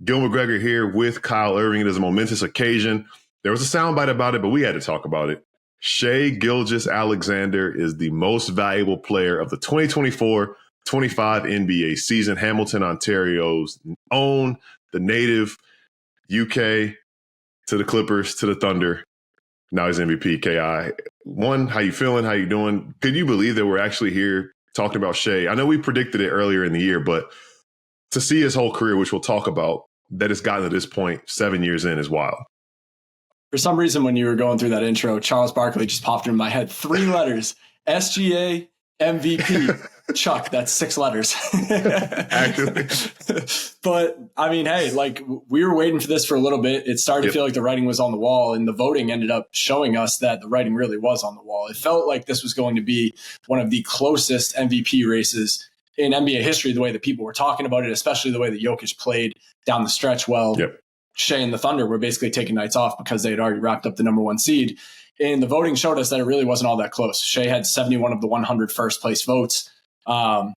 Gil McGregor here with Kyle Irving. It is a momentous occasion. There was a soundbite about it, but we had to talk about it. Shai Gilgeous-Alexander is the most valuable player of the 2024-25 NBA season. Hamilton, Ontario's own, the native, UK, to the Clippers, to the Thunder. Now he's MVP. KI, one, how you feeling? How you doing? Could you believe that we're actually here talking about Shai? I know we predicted it earlier in the year, but to see his whole career, which we'll talk about, that it's gotten to this point 7 years in is wild. For some reason, when you were going through that intro, Charles Barkley just popped in my head. 3 letters, SGA, MVP. Chuck, that's 6 letters. Actually. But I mean, hey, like we were waiting for this for a little bit. It started to feel like the writing was on the wall, and the voting ended up showing us that the writing really was on the wall. It felt like this was going to be one of the closest MVP races in NBA history, the way that people were talking about it, especially the way that Jokic played down the stretch. Well, Shai and the Thunder were basically taking nights off because they had already wrapped up the number 1 seed. And the voting showed us that it really wasn't all that close. Shai had 71 of the 100 first place votes. And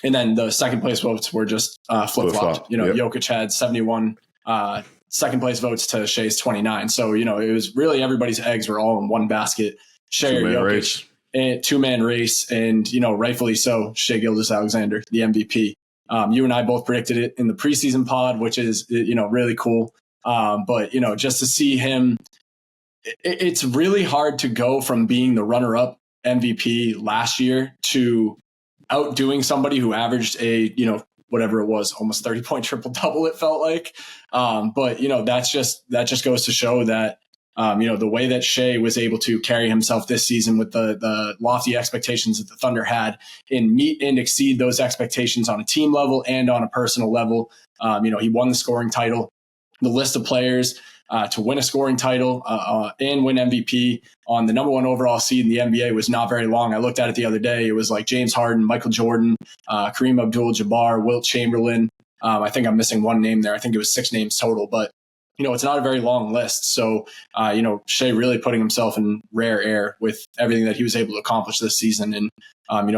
then the second place votes were just flip-flopped. Jokic had 71 second place votes to Shai's 29. So, it was really everybody's eggs were all in one basket. Shai or Jokic. A 2-man race, and rightfully so. Shai Gilgeous-Alexander, the MVP. You and I both predicted it in the preseason pod, which is really cool. But just to see him, it's really hard to go from being the runner-up MVP last year to outdoing somebody who averaged a whatever it was, almost 30-point triple-double. It felt like, but that just goes to show that. The way that Shai was able to carry himself this season with the lofty expectations that the Thunder had and meet and exceed those expectations on a team level and on a personal level. He won the scoring title. The list of players to win a scoring title and win MVP on the number 1 overall seed in the NBA was not very long. I looked at it the other day. It was like James Harden, Michael Jordan, Kareem Abdul-Jabbar, Wilt Chamberlain. I think I'm missing one name there. I think it was 6 names total, but it's not a very long list. So, Shai really putting himself in rare air with everything that he was able to accomplish this season. And,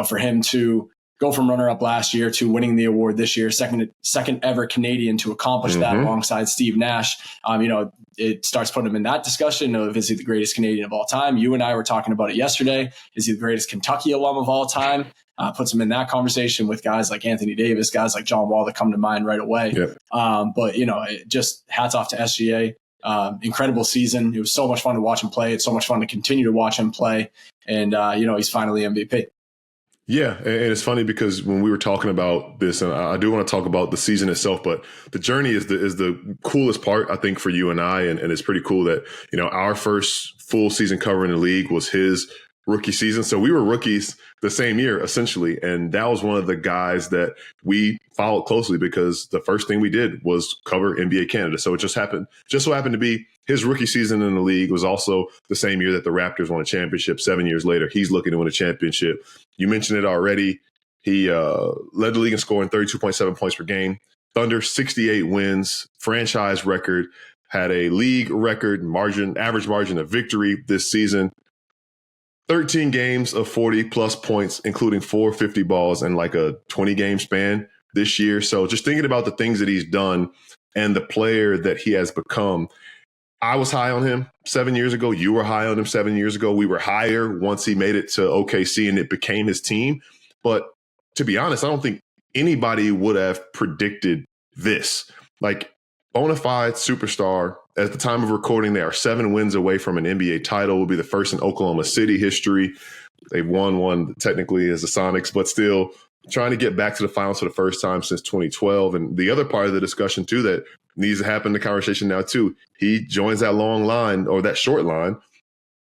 for him to go from runner-up last year to winning the award this year, second ever Canadian to accomplish that alongside Steve Nash, it starts putting him in that discussion of, is he the greatest Canadian of all time? You and I were talking about it yesterday. Is he the greatest Kentucky alum of all time? Puts him in that conversation with guys like Anthony Davis, guys like John Wall that come to mind right away. But, just hats off to SGA. Incredible season. It was so much fun to watch him play. It's so much fun to continue to watch him play. And, he's finally MVP. Yeah, and it's funny because when we were talking about this, and I do want to talk about the season itself, but the journey is the coolest part, I think, for you and I. And it's pretty cool that, our first full season covering the league was his rookie season. So we were rookies the same year, essentially. And that was one of the guys that we followed closely because the first thing we did was cover NBA Canada. So it just so happened to be his rookie season in the league was also the same year that the Raptors won a championship. 7 years later, he's looking to win a championship. You mentioned it already. He led the league in scoring 32.7 points per game. Thunder, 68 wins, franchise record, had a league record average margin of victory this season. 13 games of 40-plus points, including 4 50 balls and like a 20-game span this year. So just thinking about the things that he's done and the player that he has become, I was high on him 7 years ago. You were high on him 7 years ago. We were higher once he made it to OKC and it became his team. But to be honest, I don't think anybody would have predicted this. Like, bona fide superstar. At the time of recording, they are 7 wins away from an NBA title. Will be the first in Oklahoma City history. They've won one technically as the Sonics, but still trying to get back to the finals for the first time since 2012. And the other part of the discussion, too, that needs to happen in the conversation now, too, he joins that long line or that short line.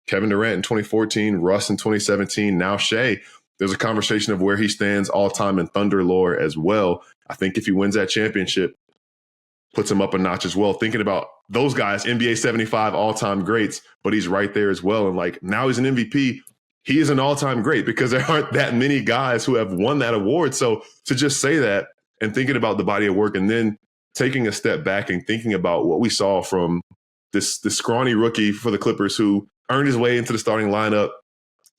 Kevin Durant in 2014, Russ in 2017, now Shai. There's a conversation of where he stands all time in Thunder lore as well. I think if he wins that championship, puts him up a notch as well. Thinking about those guys, NBA 75 all-time greats, but he's right there as well. And like now he's an MVP. He is an all-time great because there aren't that many guys who have won that award. So to just say that and thinking about the body of work and then taking a step back and thinking about what we saw from this scrawny rookie for the Clippers who earned his way into the starting lineup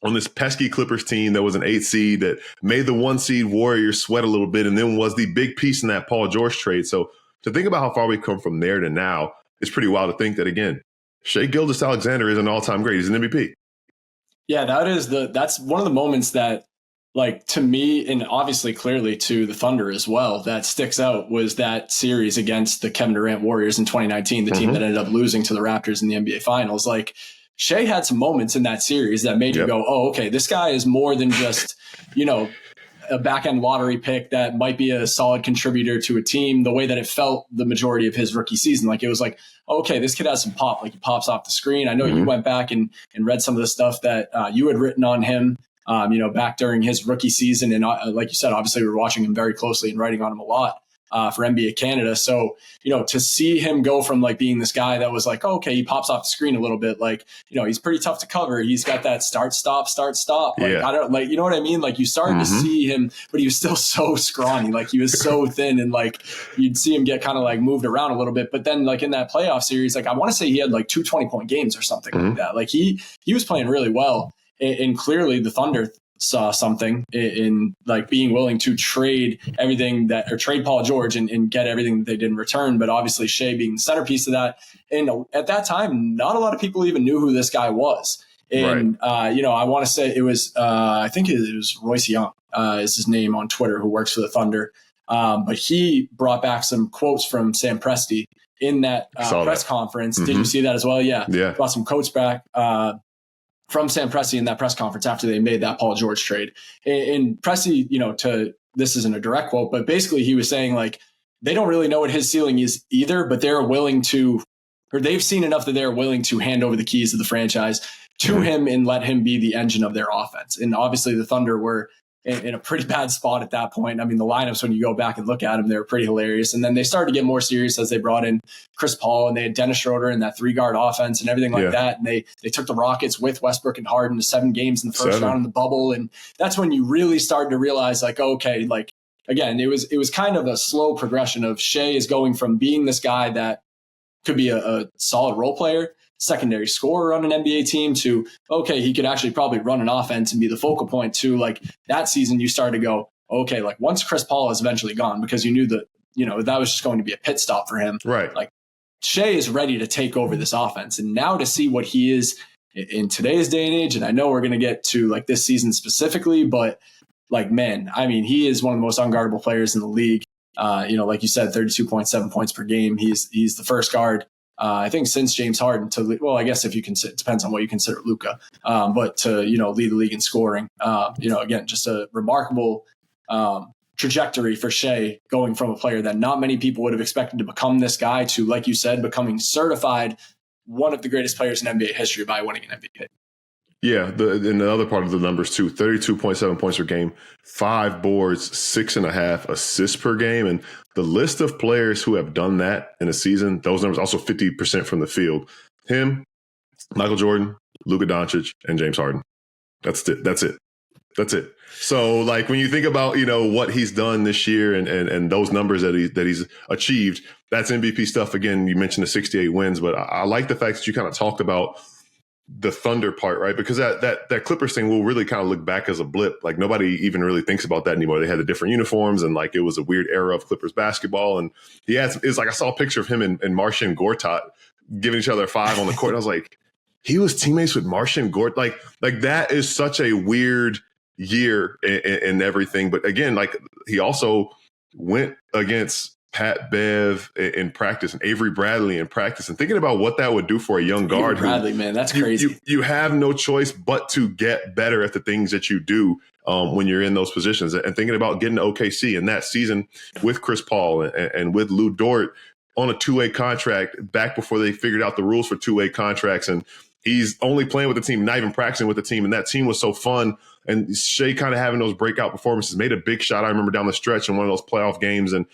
on this pesky Clippers team that was an 8 seed that made the 1 seed Warriors sweat a little bit and then was the big piece in that Paul George trade. So to think about how far we've come from there to now, it's pretty wild to think that, again, Shai Gilgeous-Alexander is an all-time great. He's an MVP. Yeah, that's one of the moments that, like, to me, and obviously clearly to the Thunder as well, that sticks out was that series against the Kevin Durant Warriors in 2019, the team that ended up losing to the Raptors in the NBA Finals. Like, Shai had some moments in that series that made you go, oh, okay, this guy is more than just, a back-end lottery pick that might be a solid contributor to a team, the way that it felt the majority of his rookie season. Like, it was like, okay, this kid has some pop. Like, he pops off the screen. I know you went back and read some of the stuff that you had written on him, back during his rookie season. And like you said, obviously we were watching him very closely and writing on him a lot for NBA Canada. So, to see him go from like being this guy that was like, oh, okay, he pops off the screen a little bit. Like, he's pretty tough to cover. He's got that start, stop. Like, I don't like, you know what I mean? Like, you started to see him, but he was still so scrawny. Like, he was so thin, and like, you'd see him get kind of like moved around a little bit. But then like in that playoff series, like, I want to say he had like 2 20-point games or something like that. Like, he was playing really well. And clearly the Thunder saw something in like being willing to trade Paul George and get everything that they did in return. But obviously Shai being the centerpiece of that. And at that time, not a lot of people even knew who this guy was. And, I want to say it was, I think it was Royce Young is his name on Twitter, who works for the Thunder. But he brought back some quotes from Sam Presti in that press conference. Did you see that as well? Yeah. Brought some quotes back from Sam Presti in that press conference after they made that Paul George trade. And Presti, this isn't a direct quote, but basically he was saying like, they don't really know what his ceiling is either, but they've seen enough that they're willing to hand over the keys of the franchise to him and let him be the engine of their offense. And obviously the Thunder were in a pretty bad spot at that point. I mean, the lineups, when you go back and look at them, they were pretty hilarious. And then they started to get more serious as they brought in Chris Paul, and they had Dennis Schroeder in that 3-guard offense and everything like that. And they took the Rockets with Westbrook and Harden to 7 games in the first round in the bubble. And that's when you really started to realize, like, okay, like, again, it was kind of a slow progression of Shai is going from being this guy that could be a solid role player, secondary scorer on an NBA team, to, okay, he could actually probably run an offense and be the focal point, to like that season you started to go, okay, like once Chris Paul is eventually gone, because you knew that, that was just going to be a pit stop for him. Right. Like, Shai is ready to take over this offense. And now to see what he is in today's day and age, and I know we're going to get to like this season specifically, but like, man, I mean, he is one of the most unguardable players in the league. Like you said, 32.7 points per game. He's the first guard, I think, since James Harden I guess if you consider, it depends on what you consider Luka, but to, lead the league in scoring, again, just a remarkable trajectory for Shai, going from a player that not many people would have expected to become this guy to, like you said, becoming certified one of the greatest players in NBA history by winning an MVP. Yeah, and the other part of the numbers too, 32.7 points per game, 5 boards, 6.5 assists per game. And the list of players who have done that in a season, those numbers, also 50% from the field. Him, Michael Jordan, Luka Doncic, and James Harden. That's it. So like when you think about, what he's done this year and those numbers that he's achieved, that's MVP stuff. Again, you mentioned the 68 wins, but I like the fact that you kind of talked about the Thunder part, right? Because that Clippers thing will really kind of look back as a blip. Like nobody even really thinks about that anymore. They had the different uniforms, and like it was a weird era of Clippers basketball. And it's like I saw a picture of him and Marcin Gortat giving each other a 5 on the court. I was like, he was teammates with Marcin Gortat. Like that is such a weird year and everything. But again, like he also went against Pat Bev in practice and Avery Bradley in practice, and thinking about what that would do for a young guard. Avery Bradley, man, that's crazy. You have no choice but to get better at the things that you do when you're in those positions. And thinking about getting to OKC in that season with Chris Paul and with Lou Dort on a 2-way contract back before they figured out the rules for 2-way contracts. And he's only playing with the team, not even practicing with the team. And that team was so fun. And Shai kind of having those breakout performances, made a big shot, I remember, down the stretch in one of those playoff games. And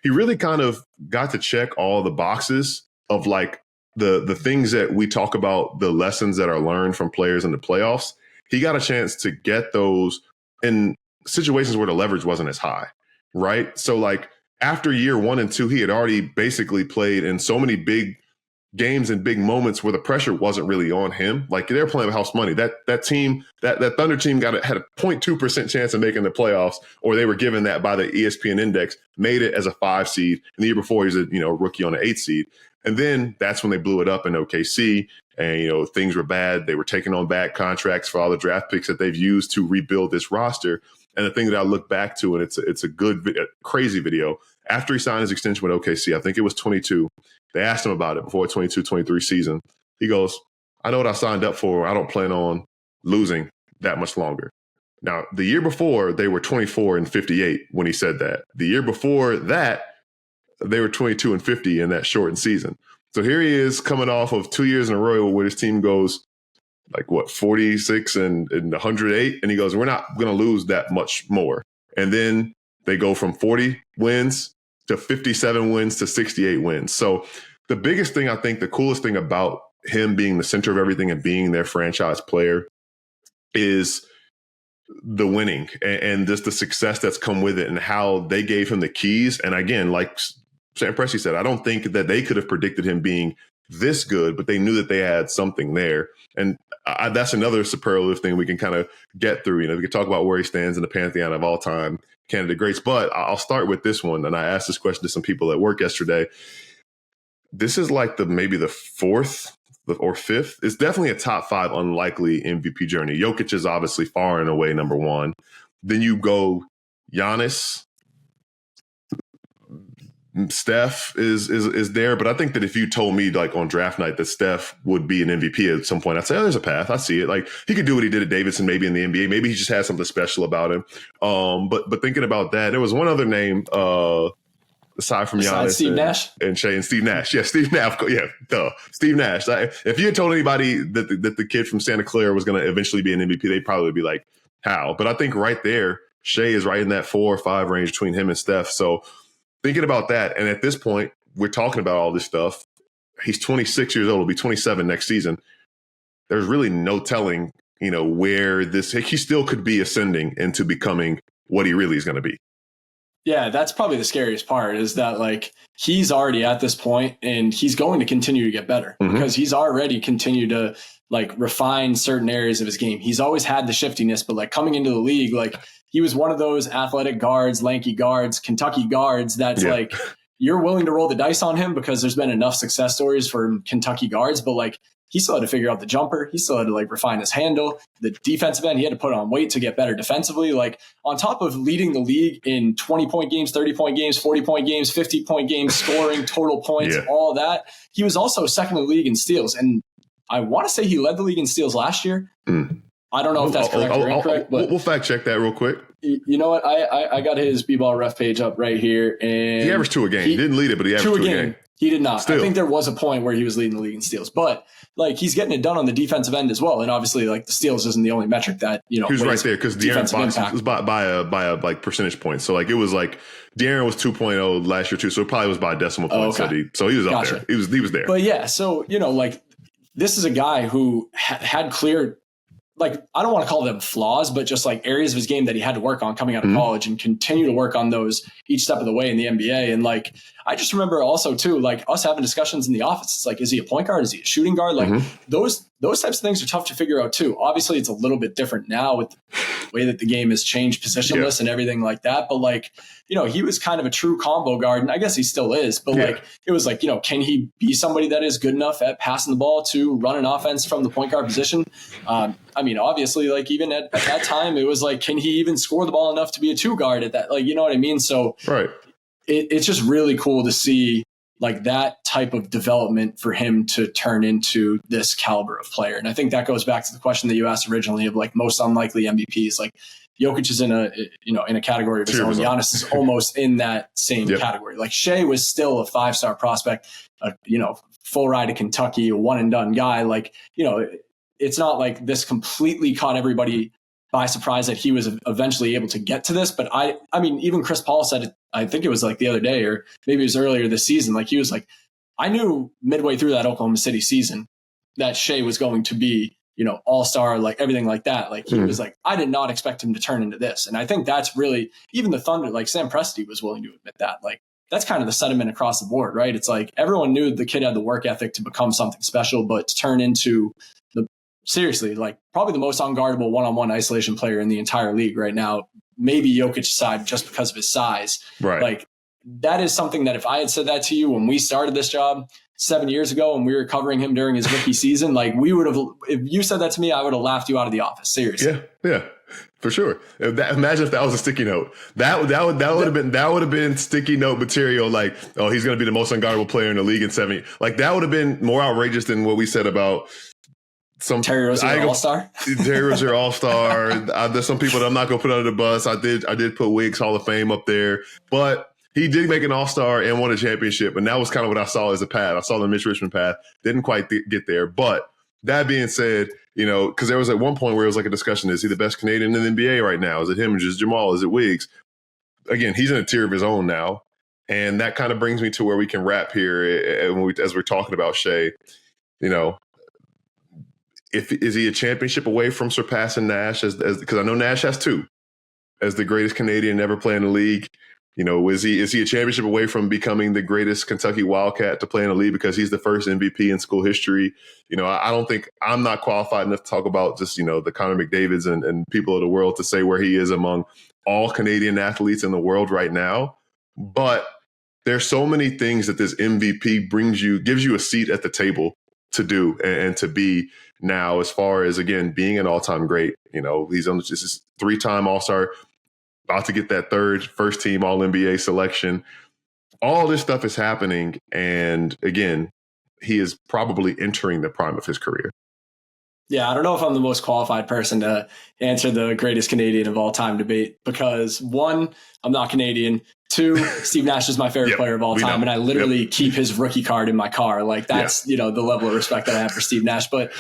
he really kind of got to check all the boxes of like the things that we talk about, the lessons that are learned from players in the playoffs. He got a chance to get those in situations where the leverage wasn't as high, right? So like after year 1 and 2, he had already basically played in so many big games and big moments where the pressure wasn't really on him. Like they're playing with house money. That team, that Thunder team had a 0.2% chance of making the playoffs, or they were given that by the ESPN index, made it as a 5 seed. And the year before he was a rookie on an 8 seed. And then that's when they blew it up in OKC, and things were bad. They were taking on bad contracts for all the draft picks that they've used to rebuild this roster. And the thing that I look back to, and it's a good, crazy video. After he signed his extension with OKC, I think it was 22. They asked him about it before the 22-23 season. He goes, I know what I signed up for. I don't plan on losing that much longer. Now, the year before, they were 24-58 when he said that. The year before that, they were 22-50 in that shortened season. So here he is coming off of 2 years in a row where his team goes 46 and 108. And he goes, we're not going to lose that much more. And then they go from 40 wins to 57 wins to 68 wins. So the biggest thing, I think the coolest thing about him being the center of everything and being their franchise player is the winning and just the success that's come with it and how they gave him the keys. And again, like Sam Presti said, I don't think that they could have predicted him being this good, but they knew that they had something there. And that's another superlative thing we can kind of get through. We can talk about where he stands in the pantheon of all-time candidate greats, but I'll start with this one. And I asked this question to some people at work yesterday. This is like maybe the fourth or fifth. It's definitely a top 5 unlikely MVP journey. Jokic is obviously far and away number 1. Then you go Giannis. Steph is there, but I think that if you told me like on draft night that Steph would be an MVP at some point, I'd say, there's a path. I see it. Like he could do what he did at Davidson, maybe in the NBA. Maybe he just has something special about him. But thinking about that, there was one other name aside from Giannis, Steve Nash and Shai and Steve Nash. Yeah, Steve Nash. Yeah, duh. Steve Nash. If you had told anybody that the kid from Santa Clara was going to eventually be an MVP, they'd probably be like, how? But I think right there, Shai is right in that 4 or 5 range between him and Steph. So thinking about that, and at this point, we're talking about all this stuff. He's 26 years old. He'll be 27 next season. There's really no telling, where he still could be ascending into becoming what he really is going to be. Yeah, that's probably the scariest part is that like he's already at this point and he's going to continue to get better because he's already continued to like refine certain areas of his game. He's always had the shiftiness, but like coming into the league, like he was one of those athletic guards, lanky guards, Kentucky guards that's like you're willing to roll the dice on him because there's been enough success stories for Kentucky guards, but like he still had to figure out the jumper. He still had to like refine his handle. The defensive end, he had to put on weight to get better defensively. Like on top of leading the league in 20-point games, 30-point games, 40-point games, 50-point games, scoring, total points, all of that. He was also second in the league in steals. And I want to say he led the league in steals last year. I don't know if that's correct or incorrect. But we'll fact check that real quick. You know what? I got his B-ball ref page up right here. And he averaged 2 a game. He didn't lead it, but he averaged 2 a game. He did not. Still. I think there was a point where he was leading the league in steals, but like he's getting it done on the defensive end as well. And obviously, like the steals isn't the only metric that he was right there because De'Aaron was by a like percentage point. So like it was like De'Aaron was 2.0 last year too, so it probably was by a decimal point. So he was up there. He was there. But yeah, so like this is a guy who had clear. Like, I don't want to call them flaws, but just like areas of his game that he had to work on coming out of college and continue to work on those each step of the way in the NBA. And like, I just remember also too, like us having discussions in the office. It's like, is he a point guard? Is he a shooting guard? Like those types of things are tough to figure out too. Obviously it's a little bit different now with the way that the game has changed positionless and everything like that. But like, he was kind of a true combo guard, and I guess he still is, but like, it was like, can he be somebody that is good enough at passing the ball to run an offense from the point guard position? I mean, obviously, like even at that time, it was like, can he even score the ball enough to be a 2 guard at that? Like, you know what I mean? So it's just really cool to see like that type of development for him to turn into this caliber of player. And I think that goes back to the question that you asked originally of like most unlikely MVPs. Like Jokic is in a category of his own. Giannis is almost in that same category. Like Shai was still a 5-star prospect, full ride to Kentucky, a one and done guy. Like, it's not like this completely caught everybody by surprise that he was eventually able to get to this. But I mean, even Chris Paul said it, I think it was like the other day, or maybe it was earlier this season. Like he was like, I knew midway through that Oklahoma City season that Shai was going to be, all-star, like everything like that. Like he was like, I did not expect him to turn into this. And I think that's really, even the Thunder, like Sam Presti was willing to admit that. Like that's kind of the sentiment across the board, right? It's like everyone knew the kid had the work ethic to become something special, but to turn into seriously, like probably the most unguardable one-on-one isolation player in the entire league right now, maybe Jokic aside just because of his size. Right. Like that is something that if I had said that to you when we started this job 7 years ago and we were covering him during his rookie season, like we would have, if you said that to me, I would have laughed you out of the office. Seriously. Yeah, for sure. Imagine if that was a sticky note. That would have been sticky note material. Like, oh, he's going to be the most unguardable player in the league in 70. Like that would have been more outrageous than what we said about Terry Rozier All-Star. Terry Rozier All-Star. There's some people that I'm not going to put under the bus. I did put Wiggs Hall of Fame up there, but he did make an All-Star and won a championship, and that was kind of what I saw as a path. I saw the Mitch Richmond path. Didn't quite get there, but that being said, because there was at one point where it was like a discussion: is he the best Canadian in the NBA right now? Is it him? Is it Jamal? Is it Wiggs? Again, he's in a tier of his own now, and that kind of brings me to where we can wrap here as we're talking about Shai. Is he a championship away from surpassing Nash? Because I know Nash has two, as the greatest Canadian ever play in the league. Is he a championship away from becoming the greatest Kentucky Wildcat to play in the league because he's the first MVP in school history? I don't think I'm not qualified enough to talk about just, the Connor McDavids and people of the world to say where he is among all Canadian athletes in the world right now. But there's so many things that this MVP gives you a seat at the table to do and to be now, as far as, again, being an all-time great. He's on this 3-time All-Star, about to get that first team All-NBA selection. All this stuff is happening. And again, he is probably entering the prime of his career. Yeah, I don't know if I'm the most qualified person to answer the greatest Canadian of all time debate because, one, I'm not Canadian. Two, Steve Nash is my favorite player of all time, and I literally keep his rookie card in my car. Like that's the level of respect that I have for Steve Nash. But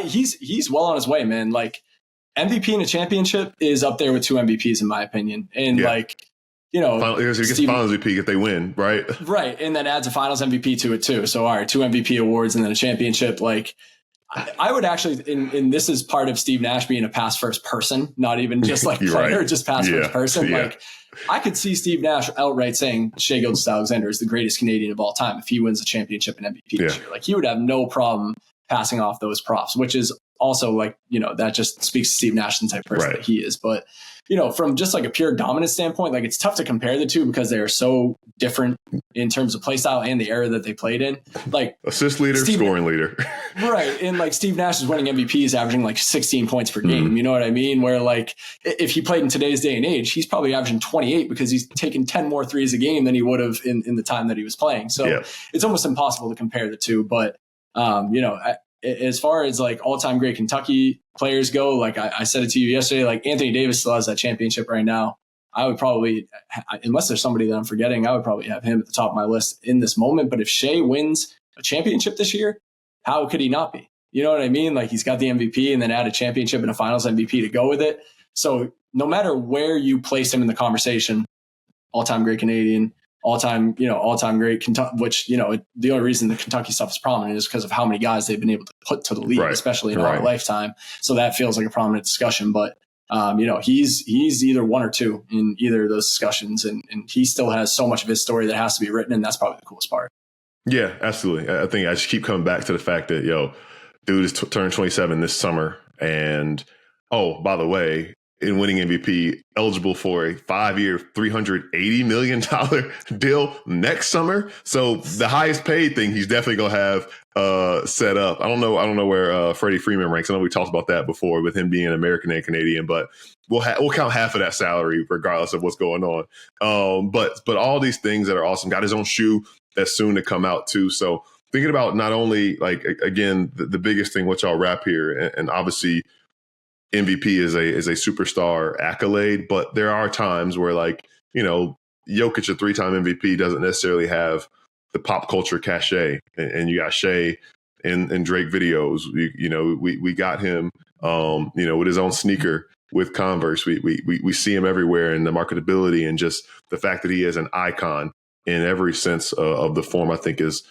he's well on his way, man. Like MVP in a championship is up there with 2 MVPs in my opinion, and he gets Finals MVP if they win, right? Right, and then adds a Finals MVP to it too. So all right, 2 MVP awards and then a championship. Like I would actually, and this is part of Steve Nash being a pass first person, not even just like player, just pass first person. Yeah. Like I could see Steve Nash outright saying Shai Gilgeous-Alexander is the greatest Canadian of all time if he wins a championship and MVP this year. Like he would have no problem passing off those props, which is also like, that just speaks to Steve Nash, the type of person that he is. But, from just like a pure dominance standpoint, like it's tough to compare the two because they are so different in terms of play style and the era that they played in. Like assist leader, scoring leader. Right. And like Steve Nash is winning MVPs averaging like 16 points per game. You know what I mean? Where like if he played in today's day and age, he's probably averaging 28 because he's taken 10 more threes a game than he would have in the time that he was playing. So it's almost impossible to compare the two. But, as far as like all-time great Kentucky players go, like I said it to you yesterday, like Anthony Davis still has that championship right now. I would probably, unless there's somebody that I'm forgetting, I would probably have him at the top of my list in this moment. But if Shai wins a championship this year, how could he not be? You know what I mean? Like he's got the MVP and then add a championship and a Finals MVP to go with it. So no matter where you place him in the conversation, all-time great Canadian, all-time great Kentucky, which, the only reason the Kentucky stuff is prominent is because of how many guys they've been able to put to the league, especially in our lifetime. So that feels like a prominent discussion, but he's either one or two in either of those discussions. And he still has so much of his story that has to be written. And that's probably the coolest part. Yeah, absolutely. I think I just keep coming back to the fact that, dude is turned 27 this summer. And, by the way, in winning MVP, eligible for a 5-year, $380 million deal next summer. So the highest paid thing he's definitely going to have set up. I don't know where Freddie Freeman ranks. I know we talked about that before with him being an American and Canadian, but we'll count half of that salary regardless of what's going on. But all these things that are awesome. Got his own shoe that's soon to come out too. So thinking about not only like, again, the biggest thing, which I'll wrap here, and obviously MVP is a superstar accolade, but there are times where like, Jokic, a 3-time MVP, doesn't necessarily have the pop culture cachet. And you got Shai in Drake videos. We got him, with his own sneaker with Converse. We see him everywhere, and the marketability and just the fact that he is an icon in every sense of the form, I think is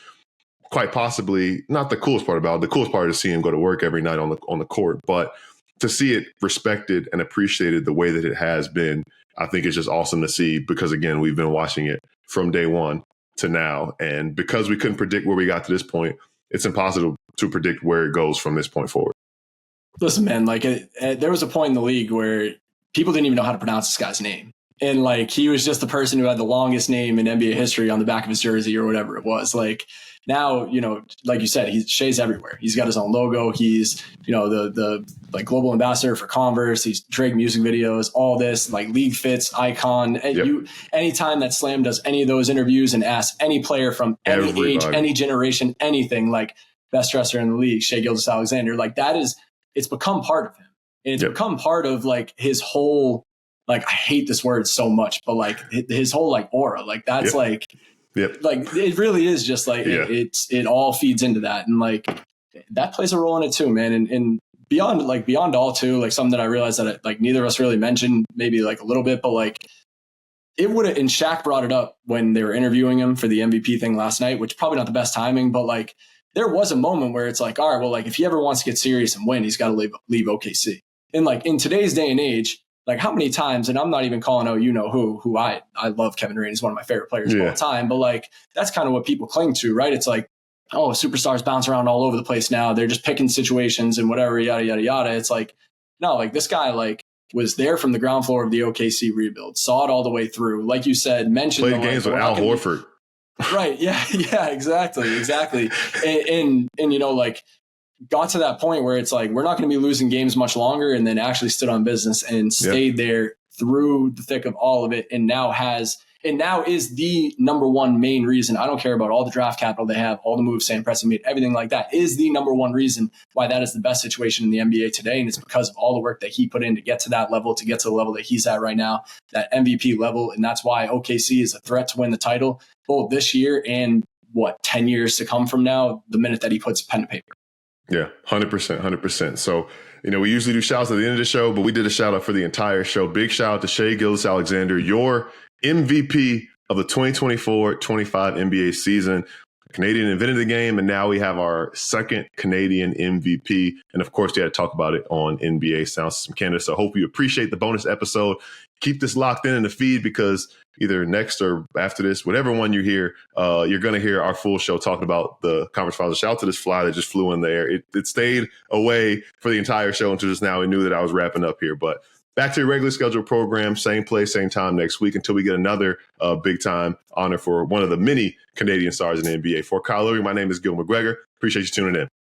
quite possibly not the coolest part about it. The coolest part is seeing him go to work every night on the court, but to see it respected and appreciated the way that it has been, I think it's just awesome to see because, again, we've been watching it from day one to now. And because we couldn't predict where we got to this point, it's impossible to predict where it goes from this point forward. Listen, man, like there was a point in the league where people didn't even know how to pronounce this guy's name. And like, he was just the person who had the longest name in NBA history on the back of his jersey or whatever it was. Like now, you know, like you said, Shai's everywhere. He's got his own logo. He's, you know, the like global ambassador for Converse. He's Drake music videos, all this, like league fits, icon. And Yep. Anytime that Slam does any of those interviews and asks any player from any age, any generation, anything, like best dresser in the league, Shai Gilgeous-Alexander, like it's become part of him. And it's become part of like his whole, like, I hate this word so much, but like his whole like aura, like that's like it really is just like it all feeds into that. And like that plays a role in it too, man. And beyond all too, like something that I realized that like neither of us really mentioned, maybe like a little bit, but like it would have, and Shaq brought it up when they were interviewing him for the MVP thing last night, which probably not the best timing, but like there was a moment where it's like, all right, well, like if he ever wants to get serious and win, he's got to leave OKC. And like in today's day and age, like how many times, and I'm not even calling out, you know, who I love Kevin Durant. He's one of my favorite players of all time, but like, that's kind of what people cling to, right? It's like, oh, superstars bounce around all over the place now. They're just picking situations and whatever, yada, yada, yada. It's like, no, like this guy, like was there from the ground floor of the OKC rebuild, saw it all the way through. Like you said, mentioned played games with Al Horford. Right. Yeah. Yeah, exactly. And, you know, like, got to that point where it's like, we're not going to be losing games much longer, and then actually stood on business and stayed there through the thick of all of it. And now is the number one main reason. I don't care about all the draft capital they have, all the moves Sam Presti made, everything like that is the number one reason why that is the best situation in the NBA today. And it's because of all the work that he put in to get to that level, to get to the level that he's at right now, that MVP level. And that's why OKC is a threat to win the title both this year and 10 years to come from now, the minute that he puts pen to paper. Yeah, 100%. So, you know, we usually do shouts at the end of the show, but we did a shout out for the entire show. Big shout out to Shai Gilgeous-Alexander, your MVP of the 2024-25 NBA season. Canadian invented the game, and now we have our second Canadian MVP. And of course, we had to talk about it on NBA Soundsystem Canada. So I hope you appreciate the bonus episode. Keep this locked in the feed, because either next or after this, whatever one you hear, you're going to hear our full show talking about the conference finals. Shout out to this fly that just flew in the air. It stayed away for the entire show until just now. We knew that I was wrapping up here, but back to your regular scheduled program, same place, same time next week, until we get another big time honor for one of the many Canadian stars in the NBA. For Kyle Lowry, my name is Gil McGregor. Appreciate you tuning in.